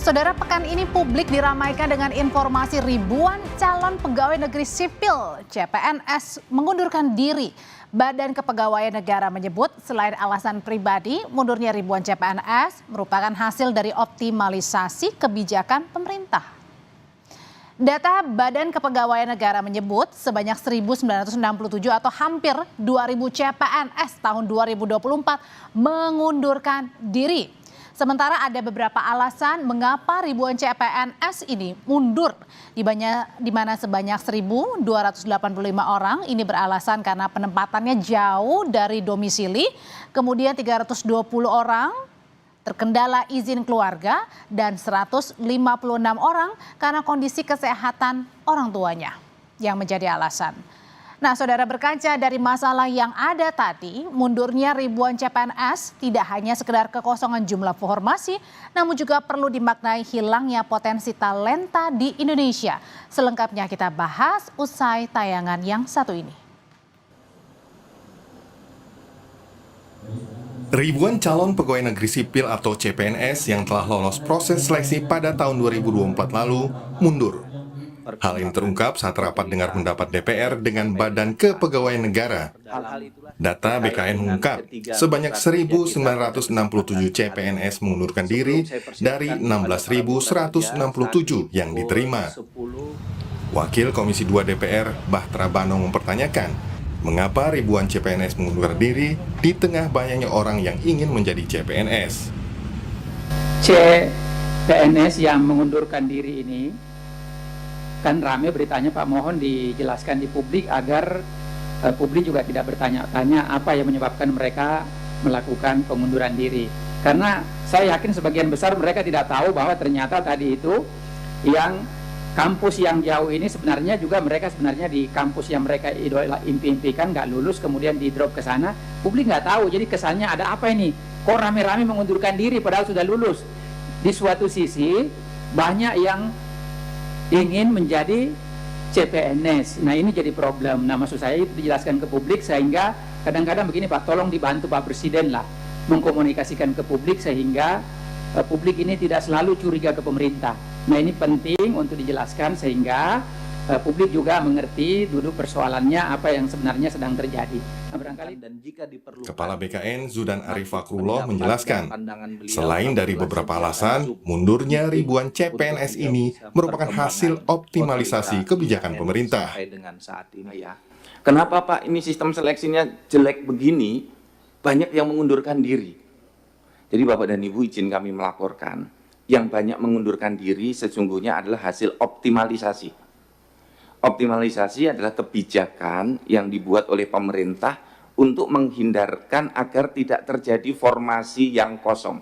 Saudara, pekan ini publik diramaikan dengan informasi ribuan calon pegawai negeri sipil CPNS mengundurkan diri. Badan Kepegawaian Negara menyebut selain alasan pribadi, mundurnya ribuan CPNS merupakan hasil dari optimalisasi kebijakan pemerintah. Data Badan Kepegawaian Negara menyebut sebanyak 1.967 atau hampir 2.000 CPNS tahun 2024 mengundurkan diri. Sementara ada beberapa alasan mengapa ribuan CPNS ini mundur, di mana sebanyak 1.285 orang ini beralasan karena penempatannya jauh dari domisili, kemudian 320 orang terkendala izin keluarga, dan 156 orang karena kondisi kesehatan orang tuanya yang menjadi alasan. Nah, saudara, berkaca dari masalah yang ada tadi, mundurnya ribuan CPNS tidak hanya sekedar kekosongan jumlah formasi, namun juga perlu dimaknai hilangnya potensi talenta di Indonesia. Selengkapnya kita bahas usai tayangan yang satu ini. Ribuan calon pegawai negeri sipil atau CPNS yang telah lolos proses seleksi pada tahun 2024 lalu mundur. Hal ini terungkap saat rapat dengar pendapat DPR dengan Badan Kepegawaian Negara. Data BKN mengungkap sebanyak 1.967 CPNS mengundurkan diri dari 16.167 yang diterima. Wakil Komisi 2 DPR, Bahtera Banong, mempertanyakan mengapa ribuan CPNS mengundurkan diri di tengah banyaknya orang yang ingin menjadi CPNS. CPNS yang mengundurkan diri ini kan rame beritanya, Pak, mohon dijelaskan di publik agar publik juga tidak bertanya-tanya apa yang menyebabkan mereka melakukan pengunduran diri. Karena saya yakin sebagian besar mereka tidak tahu bahwa ternyata tadi itu yang kampus yang jauh ini sebenarnya juga mereka sebenarnya di kampus yang mereka impi-impikan nggak lulus, kemudian di drop ke sana, publik nggak tahu. Jadi kesannya ada apa ini? Kok rame-rame mengundurkan diri padahal sudah lulus? Di suatu sisi banyak yang ingin menjadi CPNS. Nah, ini jadi problem. Nah, maksud saya itu dijelaskan ke publik sehingga kadang-kadang begini, Pak, tolong dibantu Pak Presiden lah mengkomunikasikan ke publik sehingga publik ini tidak selalu curiga ke pemerintah. Nah, ini penting untuk dijelaskan sehingga publik juga mengerti duduk persoalannya apa yang sebenarnya sedang terjadi. Nah, barangkali dan jika diperlukan, Kepala BKN Zudan Arif Fakrullah menjelaskan, selain dari beberapa alasan, mundurnya ribuan CPNS ini merupakan hasil optimalisasi kebijakan pemerintah. Kenapa, Pak, ini sistem seleksinya jelek begini, banyak yang mengundurkan diri? Jadi Bapak dan Ibu izin kami melaporkan, yang banyak mengundurkan diri sesungguhnya adalah hasil optimalisasi. Optimalisasi adalah kebijakan yang dibuat oleh pemerintah untuk menghindarkan agar tidak terjadi formasi yang kosong.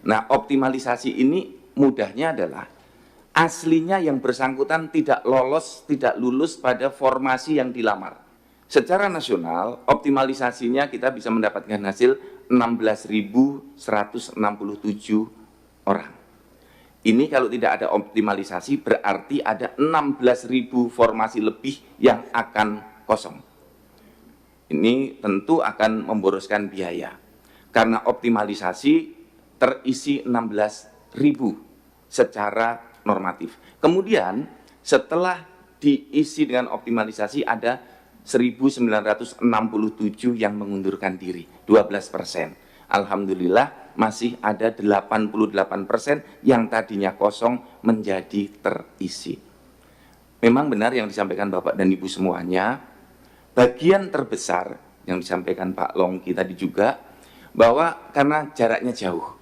Nah, optimalisasi ini mudahnya adalah aslinya yang bersangkutan tidak lolos, tidak lulus pada formasi yang dilamar. Secara nasional, optimalisasinya kita bisa mendapatkan hasil 16.167 orang. Ini kalau tidak ada optimalisasi berarti ada 16.000 formasi lebih yang akan kosong. Ini tentu akan memboroskan biaya. Karena optimalisasi terisi 16.000 secara normatif. Kemudian setelah diisi dengan optimalisasi ada 1.967 yang mengundurkan diri, 12%. Alhamdulillah masih ada 88% yang tadinya kosong menjadi terisi. Memang benar yang disampaikan Bapak dan Ibu semuanya, bagian terbesar yang disampaikan Pak Longki tadi juga, bahwa karena jaraknya jauh.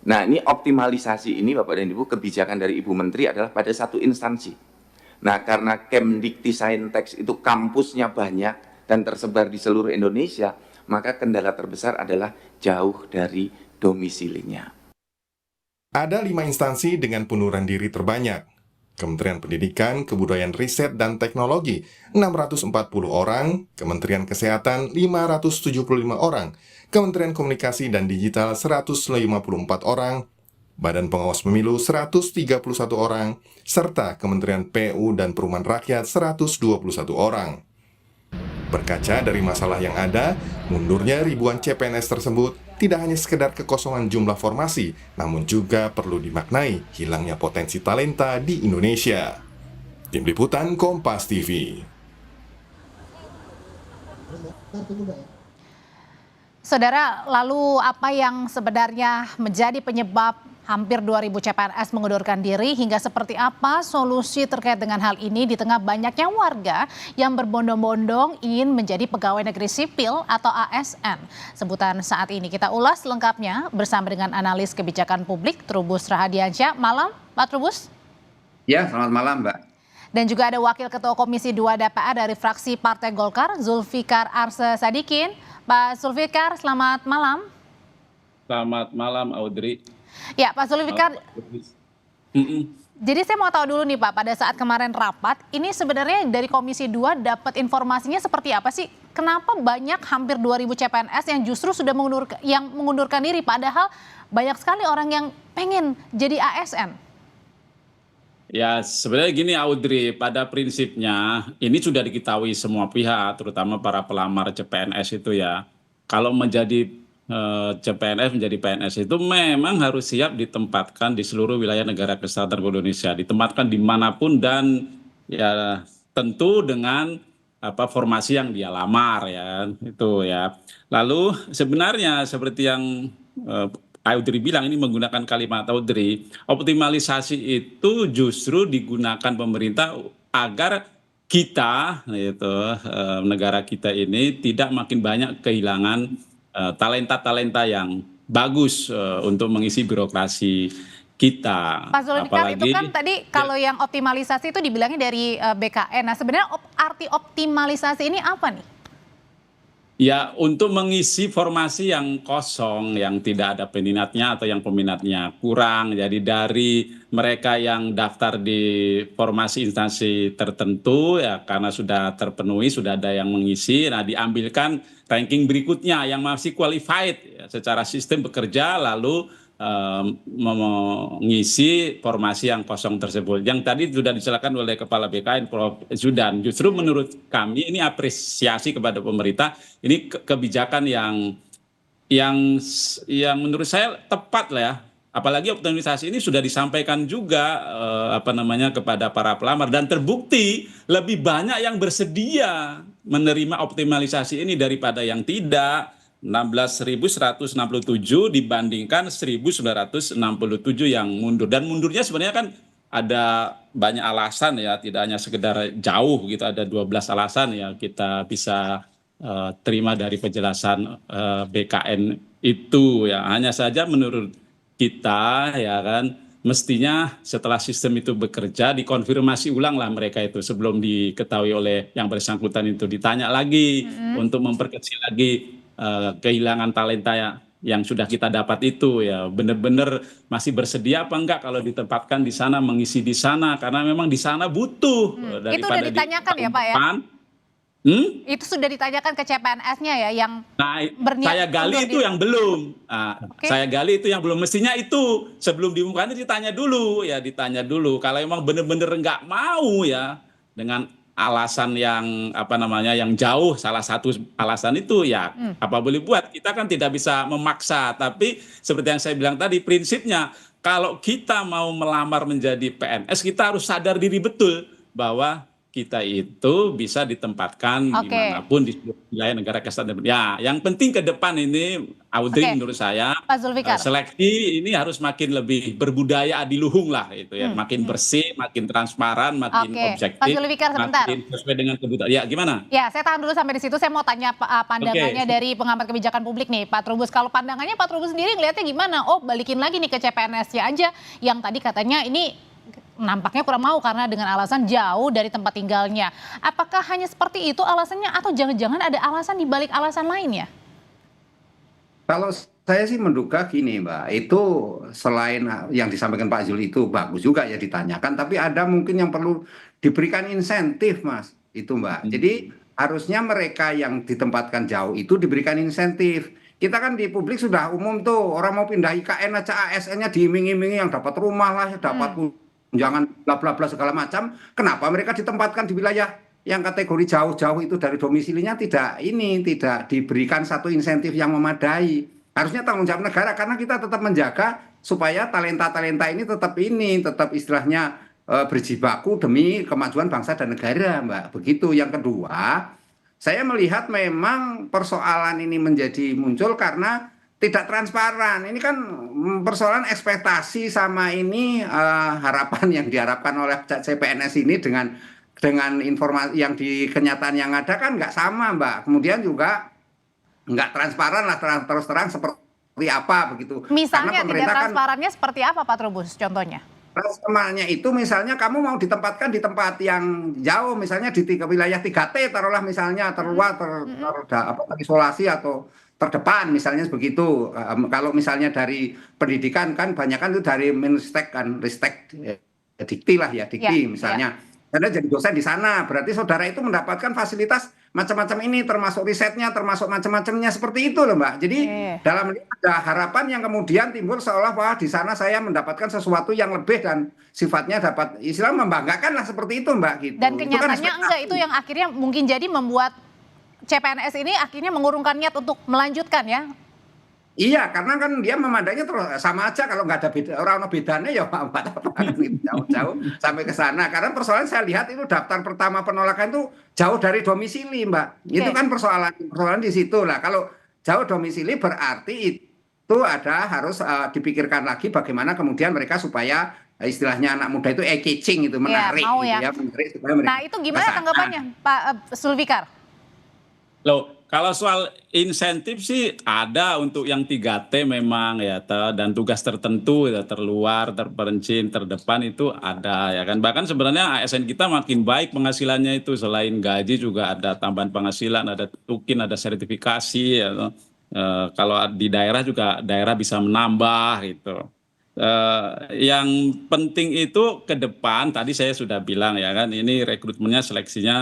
Nah, ini optimalisasi ini Bapak dan Ibu, kebijakan dari Ibu Menteri adalah pada satu instansi. Nah, karena Kemdiktisaintek itu kampusnya banyak dan tersebar di seluruh Indonesia, maka kendala terbesar adalah jauh dari domisilinya. Ada 5 instansi dengan pengunduran diri terbanyak. Kementerian Pendidikan, Kebudayaan, Riset, dan Teknologi 640 orang, Kementerian Kesehatan 575 orang, Kementerian Komunikasi dan Digital 154 orang, Badan Pengawas Pemilu 131 orang, serta Kementerian PU dan Perumahan Rakyat 121 orang. Berkaca dari masalah yang ada, mundurnya ribuan CPNS tersebut tidak hanya sekedar kekosongan jumlah formasi, namun juga perlu dimaknai hilangnya potensi talenta di Indonesia. Tim Liputan Kompas TV. Saudara, lalu apa yang sebenarnya menjadi penyebab hampir 2.000 CPNS mengundurkan diri, hingga seperti apa solusi terkait dengan hal ini di tengah banyaknya warga yang berbondong-bondong ingin menjadi pegawai negeri sipil atau ASN. Sebutan saat ini kita ulas lengkapnya bersama dengan analis kebijakan publik Trubus Rahadiansyah. Malam, Pak Trubus. Ya, selamat malam, Mbak. Dan juga ada Wakil Ketua Komisi 2 DPR dari fraksi Partai Golkar, Zulfikar Arse Sadikin. Pak Zulfikar, selamat malam. Selamat malam, Audrey. Ya, Pak Zulfikar. Jadi saya mau tahu dulu nih Pak, pada saat kemarin rapat, ini sebenarnya dari Komisi 2 dapat informasinya seperti apa sih? Kenapa banyak hampir 2.000 CPNS yang justru sudah mengundurkan diri, padahal banyak sekali orang yang pengen jadi ASN? Ya, sebenarnya gini Audrey, pada prinsipnya ini sudah diketahui semua pihak, terutama para pelamar CPNS itu ya. Kalau menjadi CPNS, menjadi PNS itu memang harus siap ditempatkan di seluruh wilayah negara kesatuan Republik Indonesia, ditempatkan dimanapun dan ya tentu dengan formasi yang dia lamar ya, itu ya. Lalu sebenarnya seperti yang Audrey bilang, ini menggunakan kalimat Audrey, optimalisasi itu justru digunakan pemerintah agar kita, negara kita ini tidak makin banyak kehilangan talenta-talenta yang bagus untuk mengisi birokrasi kita. Pak Zulfikar, itu kan tadi kalau yang optimalisasi itu dibilangnya dari BKN. Nah, sebenarnya arti optimalisasi ini apa nih? Ya, untuk mengisi formasi yang kosong, yang tidak ada peminatnya atau yang peminatnya kurang. Jadi dari mereka yang daftar di formasi instansi tertentu, ya karena sudah terpenuhi, sudah ada yang mengisi, nah diambilkan ranking berikutnya yang masih qualified ya, secara sistem bekerja, lalu mengisi formasi yang kosong tersebut. Yang tadi sudah dijelaskan oleh Kepala BKN Prof. Zudan. Justru menurut kami ini apresiasi kepada pemerintah. Ini kebijakan yang menurut saya tepat lah ya. Apalagi optimalisasi ini sudah disampaikan juga kepada para pelamar dan terbukti lebih banyak yang bersedia menerima optimalisasi ini daripada yang tidak. 16.167 dibandingkan 1.967 yang mundur. Dan mundurnya sebenarnya kan ada banyak alasan ya, tidak hanya sekedar jauh gitu, ada 12 alasan yang kita bisa terima dari penjelasan BKN itu ya. Hanya saja menurut kita ya kan, mestinya setelah sistem itu bekerja dikonfirmasi ulang lah mereka itu sebelum diketahui oleh yang bersangkutan itu, ditanya lagi untuk memperkecil lagi kehilangan talenta yang sudah kita dapat itu ya, benar-benar masih bersedia apa enggak kalau ditempatkan di sana, mengisi di sana, karena memang di sana butuh daripada itu sudah ditanyakan ya Pak ya? Itu sudah ditanyakan ke CPNS-nya ya yang berniat. Saya gali itu yang belum. Saya gali itu yang belum. Mestinya itu sebelum diumumkan ditanya dulu ya, ditanya dulu. Kalau memang benar-benar enggak mau ya dengan alasan yang yang jauh, salah satu alasan itu ya apa boleh buat, kita kan tidak bisa memaksa. Tapi seperti yang saya bilang tadi, prinsipnya kalau kita mau melamar menjadi PNS, kita harus sadar diri betul bahwa kita itu bisa ditempatkan dimanapun di wilayah negara kesatuan. Ya, yang penting ke depan ini, Audrey, menurut saya seleksi ini harus makin lebih berbudaya adiluhung lah, itu ya, makin bersih, makin transparan, makin objektif, Pak Zulfikar, sebentar. makin sesuai dengan kebutuhan. Ya, gimana? Ya, saya tahan dulu sampai di situ. Saya mau tanya pandangannya dari pengamat kebijakan publik nih, Pak Trubus. Kalau pandangannya Pak Trubus sendiri ngelihatnya gimana? Oh, balikin lagi nih ke CPNS-nya aja, yang tadi katanya ini nampaknya kurang mau karena dengan alasan jauh dari tempat tinggalnya. Apakah hanya seperti itu alasannya atau jangan-jangan ada alasan di balik alasan lain ya? Kalau saya sih menduga gini Mbak, itu selain yang disampaikan Pak Zul itu bagus juga ya ditanyakan, tapi ada mungkin yang perlu diberikan insentif Mas, itu Mbak. Jadi harusnya mereka yang ditempatkan jauh itu diberikan insentif. Kita kan di publik sudah umum tuh, orang mau pindah IKN aja ASN-nya diiming-imingi, yang dapat rumah lah, dapat jangan bla bla bla segala macam. Kenapa mereka ditempatkan di wilayah yang kategori jauh-jauh itu dari domisilinya tidak diberikan satu insentif yang memadai. Harusnya tanggung jawab negara karena kita tetap menjaga supaya talenta-talenta ini tetap istilahnya berjibaku demi kemajuan bangsa dan negara, Mbak. Begitu. Yang kedua, saya melihat memang persoalan ini menjadi muncul karena tidak transparan. Ini kan persoalan ekspektasi sama ini harapan yang diharapkan oleh CPNS ini dengan informasi yang di kenyataan yang ada kan nggak sama, Mbak. Kemudian juga nggak transparan lah terus terang seperti apa begitu. Misalnya tidak kan transparannya seperti apa Pak Trubus contohnya? transparannya itu misalnya kamu mau ditempatkan di tempat yang jauh, misalnya di wilayah 3T taruhlah misalnya terluar terisolasi atau terdepan misalnya begitu. Kalau misalnya dari pendidikan kan banyak kan itu dari Menristek kan, Ristek Dikti lah ya, Dikti misalnya. Karena jadi dosen di sana, berarti saudara itu mendapatkan fasilitas macam-macam ini, termasuk risetnya, termasuk macam-macamnya seperti itu loh, Mbak. Jadi dalam ini ada harapan yang kemudian timbul seolah bahwa di sana saya mendapatkan sesuatu yang lebih dan sifatnya dapat istilah membanggakan lah seperti itu, Mbak. Gitu. Dan kenyataannya itu kan enggak, itu yang akhirnya mungkin jadi membuat CPNS ini akhirnya mengurungkan niat untuk melanjutkan ya. Iya, karena kan dia memandangnya terus sama aja kalau nggak ada beda, orang bedanya ya buat apa jauh-jauh sampai ke sana. Karena persoalan saya lihat itu daftar pertama penolakan itu jauh dari domisili, Mbak. Itu kan persoalan di situ lah. Kalau jauh domisili berarti itu harus dipikirkan lagi bagaimana kemudian mereka supaya istilahnya anak muda itu eye-catching itu menarik, mau gitu ya. Menarik supaya mereka Nah itu gimana tanggapannya Pak Sulfikar? Loh, kalau soal insentif sih ada untuk yang 3T memang ya, dan tugas tertentu ya, terluar, terperinci, terdepan itu ada ya kan. Bahkan sebenarnya ASN kita makin baik penghasilannya itu, selain gaji juga ada tambahan penghasilan, ada tukin, ada sertifikasi ya. Kalau di daerah juga daerah bisa menambah gitu. Yang penting itu ke depan tadi saya sudah bilang ya kan, ini rekrutmennya seleksinya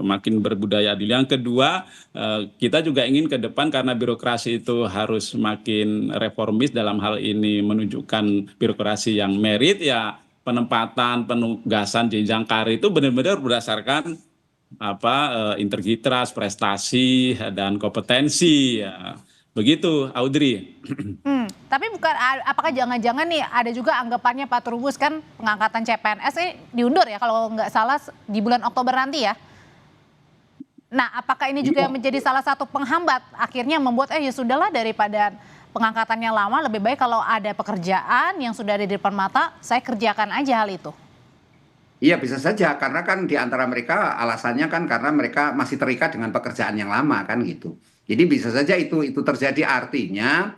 makin berbudaya adil. Yang kedua, kita juga ingin ke depan karena birokrasi itu harus makin reformis dalam hal ini menunjukkan birokrasi yang merit ya, penempatan, penugasan jenjang karir itu benar-benar berdasarkan integritas, prestasi dan kompetensi ya. Begitu, Audrey. Tapi bukan, apakah jangan-jangan nih ada juga anggapannya Pak Trubus kan pengangkatan CPNS ini diundur ya kalau nggak salah di bulan Oktober nanti ya. Nah apakah ini juga menjadi salah satu penghambat akhirnya membuat ya sudahlah daripada pengangkatannya lama lebih baik kalau ada pekerjaan yang sudah ada di depan mata saya kerjakan aja hal itu. Iya bisa saja karena kan di antara mereka alasannya kan karena mereka masih terikat dengan pekerjaan yang lama kan gitu. Jadi bisa saja itu terjadi, artinya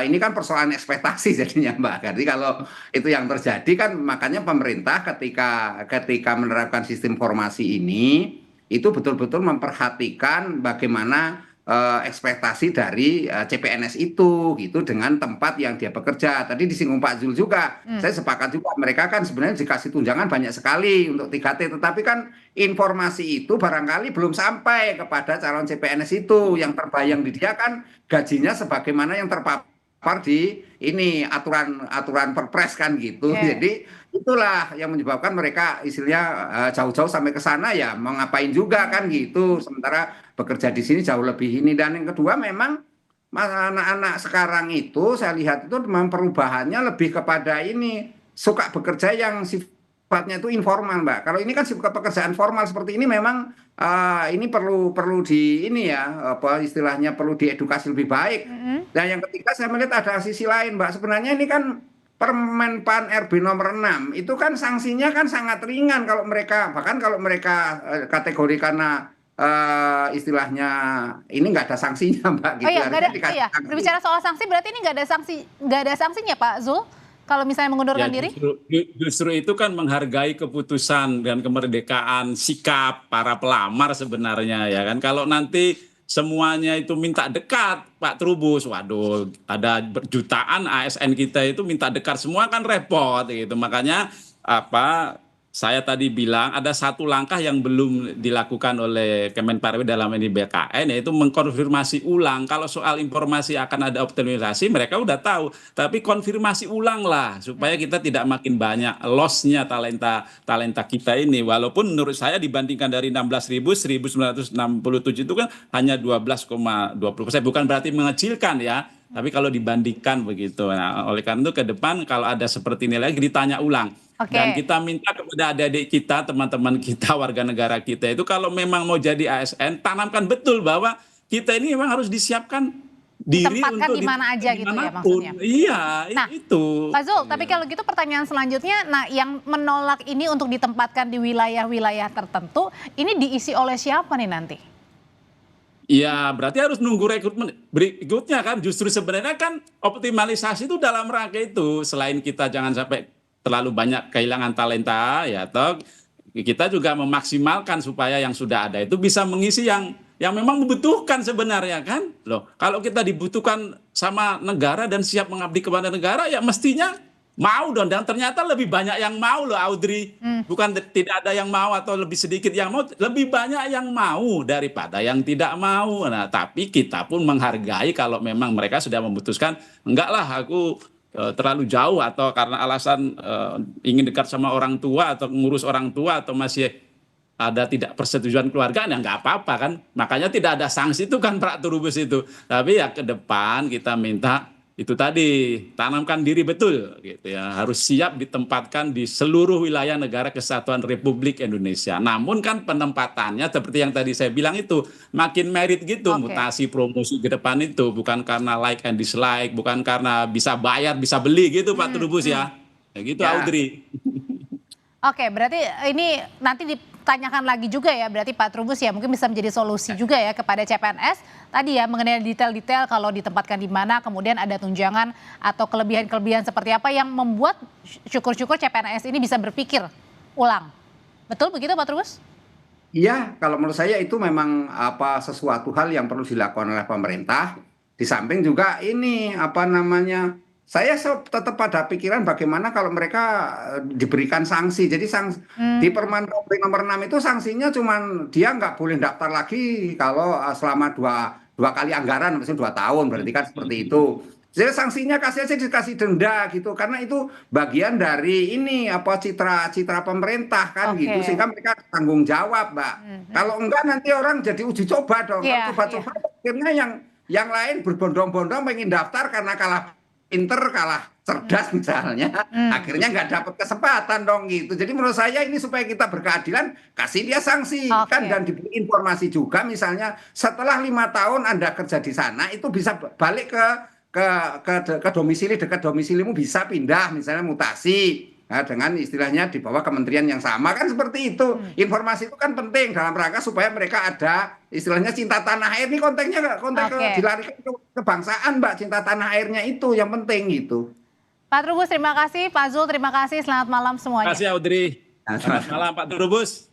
ini kan persoalan ekspektasi jadinya, Mbak. Jadi kalau itu yang terjadi kan makanya pemerintah ketika menerapkan sistem formasi ini itu betul-betul memperhatikan bagaimana ekspektasi dari CPNS itu gitu dengan tempat yang dia bekerja. Tadi disinggung Pak Zul juga, saya sepakat juga mereka kan sebenarnya dikasih tunjangan banyak sekali untuk 3T, tetapi kan informasi itu barangkali belum sampai kepada calon CPNS itu. Yang terbayang di dia kan gajinya sebagaimana yang terpapar di ini aturan perpres kan gitu. Jadi itulah yang menyebabkan mereka istilahnya jauh-jauh sampai ke sana ya mau ngapain juga kan gitu. Sementara bekerja di sini jauh lebih ini. Dan yang kedua memang anak-anak sekarang itu saya lihat itu memang perubahannya lebih kepada ini suka bekerja yang sifatnya itu informal, Mbak. Kalau ini kan pekerjaan formal seperti ini memang ini perlu di ini ya istilahnya perlu diedukasi lebih baik. Dan yang ketiga saya melihat ada sisi lain, Mbak. Sebenarnya ini kan Permen PAN RB nomor 6 itu kan sanksinya kan sangat ringan kalau mereka, bahkan kalau mereka kategori karena istilahnya ini nggak ada sanksinya, Mbak. Gitu. Oh iya, berbicara soal sanksi berarti ini nggak ada sanksinya Pak Zul kalau misalnya mengundurkan diri? Justru itu kan menghargai keputusan dan kemerdekaan sikap para pelamar sebenarnya ya kan. Kalau nanti semuanya itu minta dekat Pak Trubus, waduh ada jutaan ASN kita itu minta dekat semua kan repot gitu. Makanya saya tadi bilang ada satu langkah yang belum dilakukan oleh Kemenparekraf dalam ini BKN, yaitu mengkonfirmasi ulang. Kalau soal informasi akan ada optimalisasi mereka udah tahu, tapi konfirmasi ulang lah supaya kita tidak makin banyak loss-nya talenta kita ini. Walaupun menurut saya dibandingkan dari 16.000 1967 itu kan hanya 12,20%, bukan berarti mengecilkan ya. Tapi kalau dibandingkan begitu, nah, oleh karena itu ke depan kalau ada seperti ini lagi ditanya ulang. Oke. Dan kita minta kepada adik-adik kita, teman-teman kita, warga negara kita itu kalau memang mau jadi ASN, tanamkan betul bahwa kita ini memang harus disiapkan diri Ditempatkan untuk di mana aja gitu ya dimanapun. maksudnya. Iya, Nah, itu. Pak Zul, tapi kalau gitu pertanyaan selanjutnya, nah yang menolak ini untuk ditempatkan di wilayah-wilayah tertentu, ini diisi oleh siapa nih nanti? Ya, berarti harus nunggu rekrutmen berikutnya kan. Justru sebenarnya kan optimalisasi itu dalam rangka itu. Selain kita jangan sampai terlalu banyak kehilangan talenta, ya toh kita juga memaksimalkan supaya yang sudah ada itu bisa mengisi yang memang membutuhkan sebenarnya kan. Loh, kalau kita dibutuhkan sama negara dan siap mengabdi kepada negara, ya mestinya mau dong. Dan ternyata lebih banyak yang mau loh, Audrey. Bukan tidak ada yang mau atau lebih sedikit yang mau, lebih banyak yang mau daripada yang tidak mau. Nah, tapi kita pun menghargai kalau memang mereka sudah memutuskan, enggak lah aku terlalu jauh atau karena alasan ingin dekat sama orang tua atau ngurus orang tua atau masih ada tidak persetujuan keluarga, ya nggak apa-apa kan. Makanya tidak ada sanksi itu kan Pak Trubus itu. Tapi ya ke depan kita minta itu tadi, tanamkan diri betul gitu ya, harus siap ditempatkan di seluruh wilayah negara kesatuan Republik Indonesia. Namun kan penempatannya seperti yang tadi saya bilang itu makin merit gitu, mutasi promosi ke depan itu bukan karena like and dislike, bukan karena bisa bayar bisa beli gitu Pak Trubus ya. Ya gitu Audrey. Oke, berarti ini nanti ditanyakan lagi juga ya, berarti Pak Trubus ya mungkin bisa menjadi solusi juga ya kepada CPNS tadi ya mengenai detail-detail kalau ditempatkan di mana, kemudian ada tunjangan atau kelebihan-kelebihan seperti apa yang membuat syukur-syukur CPNS ini bisa berpikir ulang. Betul begitu Pak Trubus? Iya, kalau menurut saya itu memang sesuatu hal yang perlu dilakukan oleh pemerintah. Di samping juga ini saya tetap pada pikiran bagaimana kalau mereka diberikan sanksi. Jadi di Permen Kopri nomor 6 itu sanksinya cuman dia nggak boleh daftar lagi kalau selama dua kali anggaran, maksudnya 2 tahun, berarti kan seperti itu. Jadi sanksinya dikasih denda gitu, karena itu bagian dari ini citra pemerintah kan gitu, sehingga mereka tanggung jawab, Mbak. Kalau enggak nanti orang jadi uji coba dong, coba-coba akhirnya yang lain berbondong-bondong pengen daftar karena kalah pinter, kalah cerdas misalnya, akhirnya nggak dapat kesempatan dong gitu. Jadi menurut saya ini supaya kita berkeadilan, kasih dia sanksi kan, dan diberi informasi juga misalnya setelah 5 tahun Anda kerja di sana itu bisa balik ke domisili, dekat domisilimu, bisa pindah misalnya mutasi. Nah, dengan istilahnya di bawah kementerian yang sama kan seperti itu. Informasi itu kan penting dalam rangka supaya mereka ada istilahnya cinta tanah air. Ini konteksnya dilarikan ke kebangsaan, Mbak. Cinta tanah airnya itu yang penting gitu. Pak Trubus terima kasih, Pak Zul terima kasih, selamat malam semuanya. Terima kasih Audrey. Selamat malam Pak Trubus.